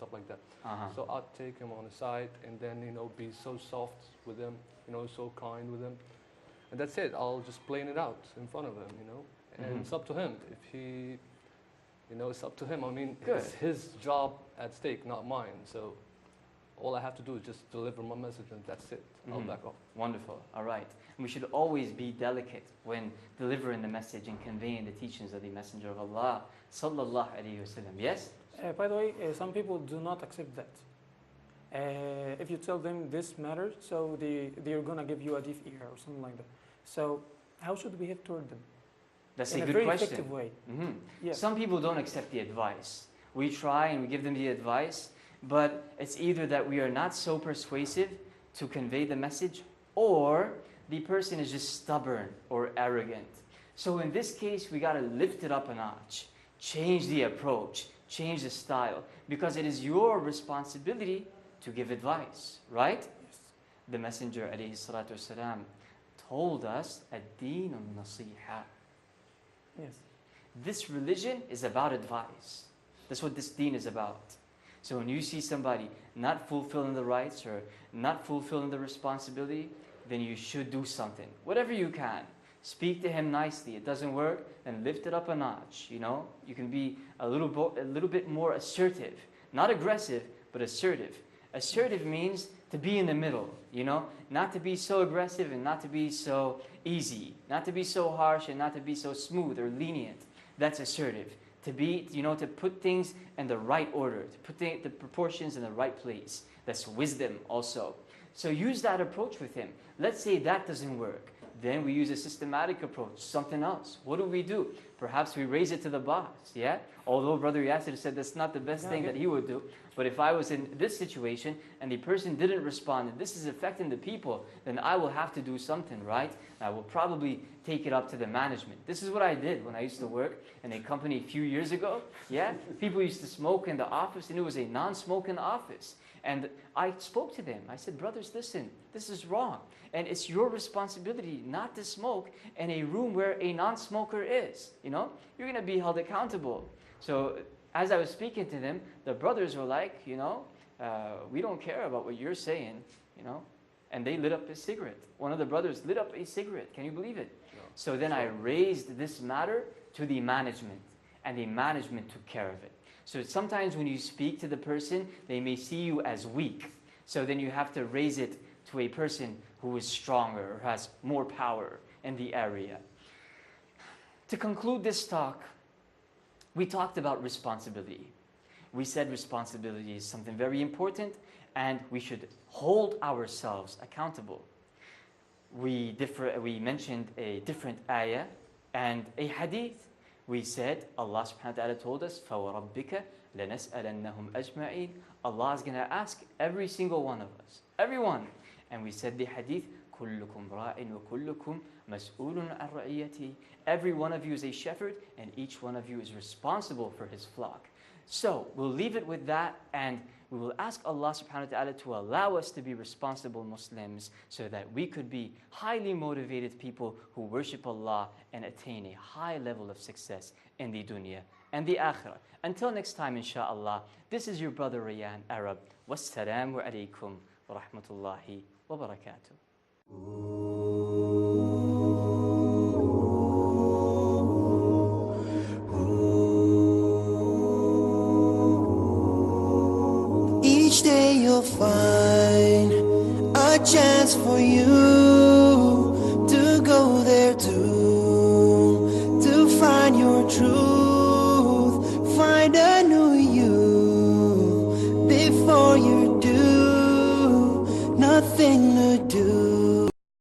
stuff like that. So I'd take him on the side and then, be so soft with him, so kind with him. And that's it. I'll just plan it out in front of him, And it's up to him. If he, it's up to him. I mean, it's his job at stake, not mine. So all I have to do is just deliver my message and that's it. I'll back off. Wonderful. All right. And we should always be delicate when delivering the message and conveying the teachings of the Messenger of Allah, sallallahu alayhi wasallam. Yes? By the way, some people do not accept that. If you tell them this matters, so they're going to give you a deaf ear or something like that. So how should we behave toward them? That's in a a good very question. effective way. Yeah. Some people don't accept the advice. We try and we give them the advice, but it's either that we are not so persuasive to convey the message, or the person is just stubborn or arrogant. So in this case, we got to lift it up a notch, change the approach, change the style, because it is your responsibility to give advice, right? Yes. The Messenger alayhi salatu wasalam told us, ad-deen al-nasiha. Yes. This religion is about advice. That's what this deen is about. So when you see somebody not fulfilling the rights or not fulfilling the responsibility, then you should do something. Whatever you can. Speak to him nicely. It doesn't work, then lift it up a notch. You can be a little bit more assertive. Not aggressive, but assertive. Assertive means to be in the middle, not to be so aggressive and not to be so easy, not to be so harsh and not to be so smooth or lenient. That's assertive. To be, to put things in the right order, to put the proportions in the right place. That's wisdom also. So use that approach with him. Let's say that doesn't work. Then we use a systematic approach, something else. What do? Perhaps we raise it to the boss, yeah? Although Brother Yasir said that's not the best thing that he would do. But if I was in this situation and the person didn't respond and this is affecting the people, then I will have to do something, right? I will probably take it up to the management. This is what I did when I used to work in a company a few years ago. Yeah, people used to smoke in the office and it was a non-smoking office. And I spoke to them. I said, brothers, listen, this is wrong. And it's your responsibility not to smoke in a room where a non-smoker is. You're going to be held accountable. So as I was speaking to them, the brothers were like, we don't care about what you're saying, And they lit up a cigarette. One of the brothers lit up a cigarette. Can you believe it? No. So then I raised this matter to the management, and the management took care of it. So sometimes when you speak to the person, they may see you as weak. So then you have to raise it to a person who is stronger or has more power in the area. To conclude this talk, we talked about responsibility. We said responsibility is something very important and we should hold ourselves accountable. We mentioned a different ayah and a hadith. We said, Allah subhanahu wa ta'ala told us, فَوَرَبِّكَ لَنَسْأَلَنَّهُمْ أَجْمَعِينَ. Allah is going to ask every single one of us. Everyone. And we said the hadith, كُلُّكُمْ رَاءٍ وَكُلُّكُمْ مَسْئُولٌ عَنْ رَعِيَّتِهِ. Every one of you is a shepherd and each one of you is responsible for his flock. So we'll leave it with that and we will ask Allah subhanahu wa ta'ala to allow us to be responsible Muslims so that we could be highly motivated people who worship Allah and attain a high level of success in the dunya and the akhirah. Until next time, inshaAllah, this is your brother Rayyan Arab. Wassalamu alaikum wa rahmatullahi wa barakatuh. Each day you'll find a chance for you to go there too, to find your truth, find a new you before you do, nothing to do.